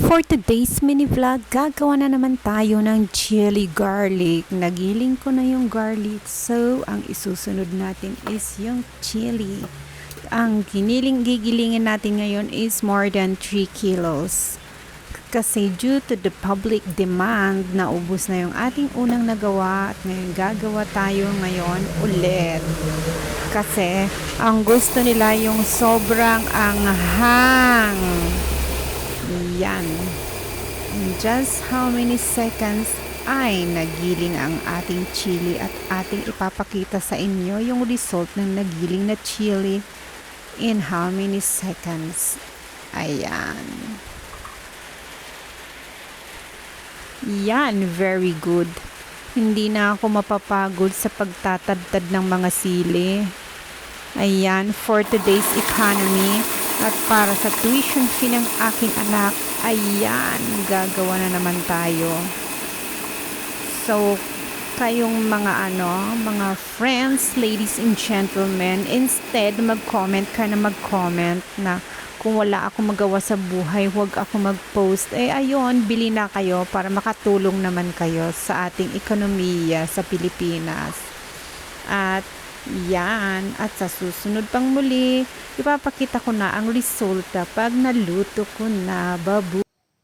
For today's mini vlog, gagawa na naman tayo ng chili garlic. Nagiling ko na yung garlic. So, ang isusunod natin is yung chili. Ang gigilingin natin ngayon is more than 3 kilos. Kasi due to the public demand, naubos na yung ating unang nagawa at ngayon gagawa tayo ngayon ulit. Kasi ang gusto nila yung sobrang anghang. Yan. In just how many seconds ay nagiling ang ating chili at ating ipapakita sa inyo yung result ng nagiling na chili in how many seconds. Ayan. Yan, very good. Hindi na ako mapapagod sa pagtatadtad ng mga sili. Ayan, for today's economy at para sa tuition fee ng aking anak, ayan, gagawa na naman tayo. So, kayong mga mga friends, ladies and gentlemen, instead mag-comment ka na mag-comment na kung wala ako magawa sa buhay, huwag ako mag-post. Ayun, bili na kayo para makatulong naman kayo sa ating ekonomiya sa Pilipinas. At yan, at sa susunod pang muli, ipapakita ko na ang resulta pag naluto ko na, babu.